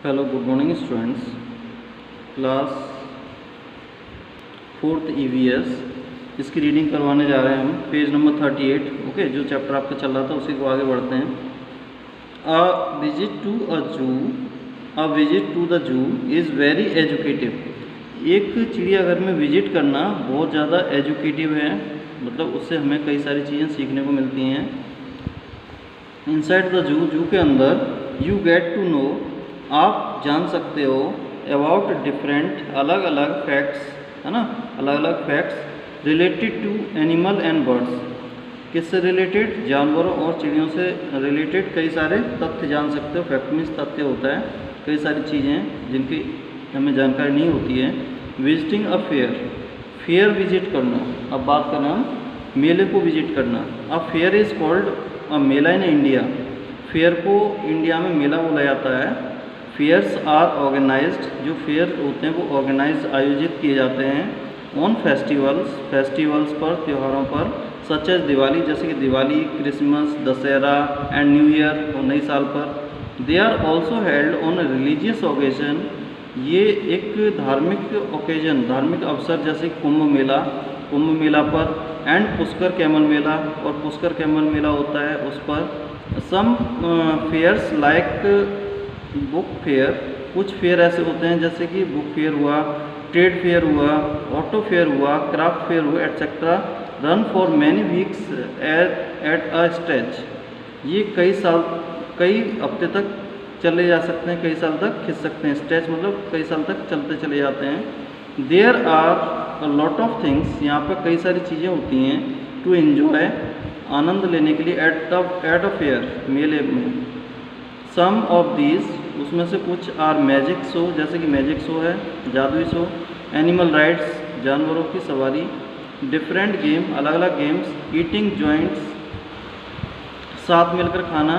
Hello good morning students. Class 4th EVS इसकी reading करवाने जा रहे हैं हम। Page number 38। ओके, जो चैप्टर आपका चल रहा था उसी को आगे बढ़ते हैं। A visit to the zoo is very educative. एक चिड़ियाघर में विजिट करना बहुत ज़्यादा एजुकेटिव है, मतलब उससे हमें कई सारी चीज़ें सीखने को मिलती हैं। इनसाइड द जू के अंदर यू गेट टू नो, आप जान सकते हो अबाउट डिफरेंट अलग अलग फैक्ट्स, है ना, अलग अलग facts related to animal and birds. किससे रिलेटेड? जानवरों और चिड़ियों से रिलेटेड कई सारे तथ्य जान सकते हो। फैक्ट मीन्स तथ्य होता है, कई सारी चीज़ें जिनकी हमें जानकारी नहीं होती है। विजिटिंग अ फेयर विजिट करना। अब बात करें हम मेले को विजिट करना। A fair is called a Mela in India. Fair को इंडिया में मेला बोला जाता है। फेयर्स आर ऑर्गेनाइज्ड, जो फेयर होते हैं वो ऑर्गेनाइज आयोजित किए जाते हैं ऑन फेस्टिवल्स पर, त्योहारों पर, सच एज दिवाली, जैसे कि Diwali, Christmas, Dussehra and new year और नई साल पर। They are also held on religious occasion. ये एक धार्मिक ओकेजन, धार्मिक अवसर जैसे कुंभ मेला पर, एंड पुष्कर कैमल मेला, और पुष्कर कैमल मेला होता है उस पर। सम फेयर्स लाइक बुक फेयर, कुछ फेयर ऐसे होते हैं जैसे कि बुक फेयर हुआ, ट्रेड फेयर हुआ, ऑटो फेयर हुआ, क्राफ्ट फेयर हुआ, etcetera, run for many weeks at a stretch. ये कई हफ्ते तक चले जा सकते हैं, कई साल तक खिंच सकते हैं। स्ट्रेच मतलब कई साल तक चलते चले जाते हैं। There are a lot of things, यहाँ पर कई सारी चीज़ें होती हैं टू एन्जॉय, आनंद लेने के लिए, एट अ फेयर, मेले में। सम ऑफ दीज, उसमें से कुछ आर मैजिक शो, जैसे कि मैजिक शो है, जादुई शो, एनिमल राइड्स, जानवरों की सवारी, डिफरेंट गेम, अलग अलग गेम्स, ईटिंग जॉइंट्स, साथ मिलकर खाना,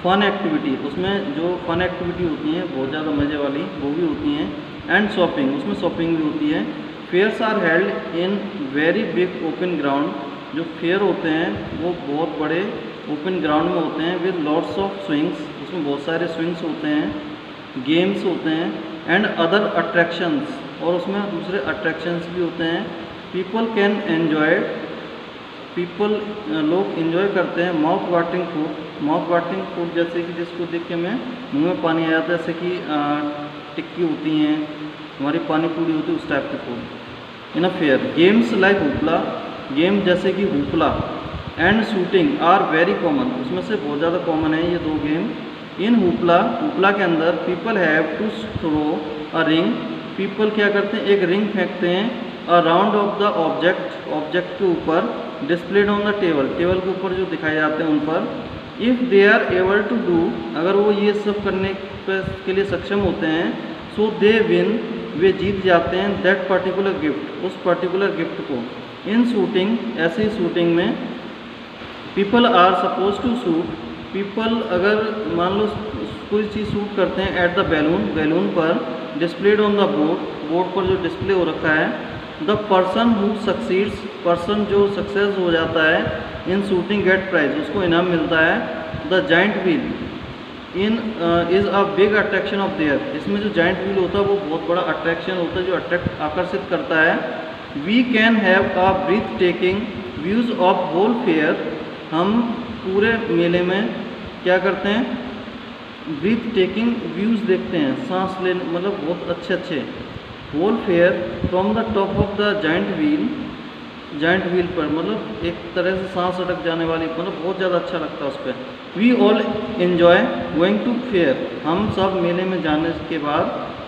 फन एक्टिविटी, उसमें जो फन एक्टिविटी होती हैं बहुत ज़्यादा मज़े वाली वो भी होती हैं, एंड शॉपिंग, उसमें शॉपिंग भी होती है। Fairs are held in very big open ground, जो फेयर होते हैं वो बहुत बड़े ओपन ग्राउंड में होते हैं, विद लॉट्स ऑफ स्विंग्स, उसमें बहुत सारे स्विंग्स होते हैं, गेम्स होते हैं, एंड अदर अट्रैक्शंस, और उसमें दूसरे अट्रैक्शंस भी होते हैं। पीपल कैन एन्जॉय, लोग इन्जॉय करते हैं माउथ वाटरिंग फूड, जैसे कि जिसको देख के मैं मुँह में पानी आ जाता है, जैसे कि टिक्की होती हैं हमारी, पानी पूरी होती है, उस टाइप के food in a fair. Games like hoopla, game जैसे कि hoopla and shooting are very common, उसमें से बहुत ज़्यादा कॉमन है ये दो गेम। इन हुपला के अंदर people have to throw a ring, people क्या करते हैं, एक रिंग फेंकते हैं, a round of the object के ऊपर, डिस्प्लेड ऑन द टेबल के ऊपर जो दिखाए जाते हैं उन पर। If they are able to do, अगर वो ये सब करने के लिए सक्षम होते हैं, सो दे विन, वे जीत जाते हैं, दैट पर्टिकुलर गिफ्ट, उस पर्टिकुलर गिफ्ट को। इन शूटिंग, ऐसी शूटिंग में, people are suppose to shoot, people अगर मान लो कोई चीज़ शूट करते हैं, एट द बैलून पर, डिस्प्लेड ऑन द बोर्ड पर जो डिस्प्ले हो रखा है। The person who succeeds, person जो सक्सेस हो जाता है इन शूटिंग गेट प्राइज, उसको इनाम मिलता है। The giant wheel in is a big attraction of their, इसमें जो जाइंट व्हील होता है वो बहुत बड़ा अट्रैक्शन होता है, जो आकर्षित करता है। We can have a breathtaking views of whole fair, हम पूरे मेले में क्या करते हैं, ब्रीथ टेकिंग व्यूज़ देखते हैं, सांस लेने, मतलब बहुत अच्छे whole fair from the top of the giant wheel पर, मतलब एक तरह से सांस अटक जाने वाली, मतलब बहुत ज़्यादा अच्छा लगता है उस पर। We all enjoy going to fair, हम सब मेले में जाने के बाद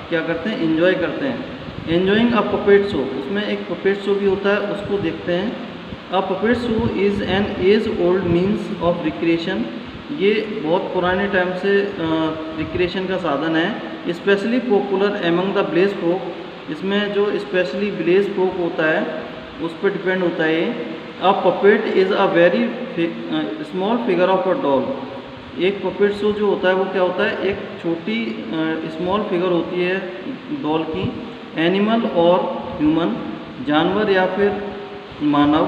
क्या करते हैं, एंजॉय करते हैं। एन्जॉइंग अ पपेट शो, उसमें एक पपेट शो भी होता है, उसको देखते हैं। A puppet show is an age old means of recreation, ये बहुत पुराने टाइम से रिक्रिएशन का साधन है। Specially popular among the village folk, इसमें जो स्पेशली विलेज फोक होता है उस पर डिपेंड होता है ये। A puppet is a very small figure of a doll, एक पपेट शो जो होता है वो क्या होता है, एक छोटी स्मॉल फिगर होती है डॉल की। एनिमल और ह्यूमन, जानवर या फिर मानव,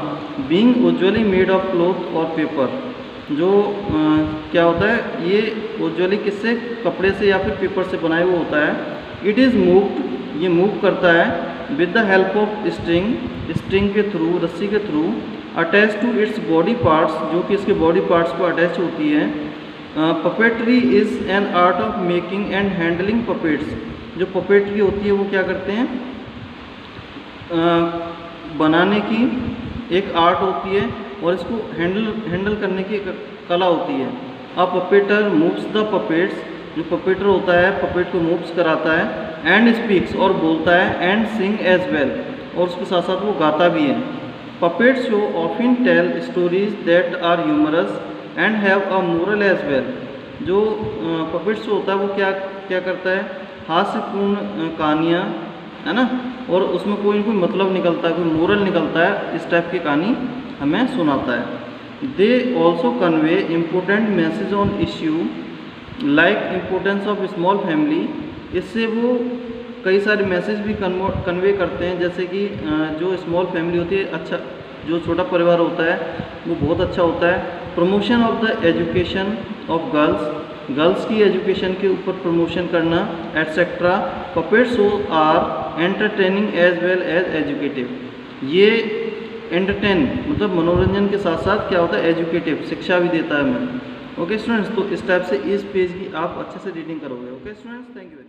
being usually made of cloth और पेपर, जो क्या होता है, ये उज्ज्वली किससे, कपड़े से या फिर पेपर से बनाया हुआ होता है। इट इज़ मूव्ड, ये मूव करता है with the help of string, string के थ्रू, रस्सी के through, attach to its body parts, जो कि इसके बॉडी पार्ट्स पर अटैच होती है। Puppetry is an art of making and handling puppets, जो पपेट्री होती है वो क्या करते हैं, बनाने की एक आर्ट होती है और इसको हैंडल करने की एक कला होती है। अ पपेटर मूव्स द पपेट्स, जो पपेटर होता है पपेट को मूव्स कराता है। एंड स्पीक्स, और बोलता है। एंड सिंग एज वेल, और उसके साथ साथ वो गाता भी है। Puppets show often tell stories that are humorous and have a moral as well, जो पपेट्स होता है वो क्या क्या करता है, हास्यपूर्ण कहानियाँ, है ना, और उसमें कोई मतलब निकलता है, कोई मोरल निकलता है, इस टाइप की कहानी हमें सुनाता है। They also convey important message on issue like importance of small family, इससे वो कई सारे मैसेज भी कन्वे करते हैं, जैसे कि जो स्मॉल फैमिली होती है, अच्छा जो छोटा परिवार होता है वो बहुत अच्छा होता है। Promotion of the education of girls, girls की एजुकेशन के ऊपर प्रमोशन करना, etcetera. Puppets are entertaining as well as educative, ये एंटरटेन मतलब मनोरंजन के साथ साथ क्या होता है, एजुकेटिव, शिक्षा भी देता है हमें। ओके स्टूडेंट्स, तो इस टाइप से इस पेज की आप अच्छे से रीडिंग करोगे। Okay students, thank you.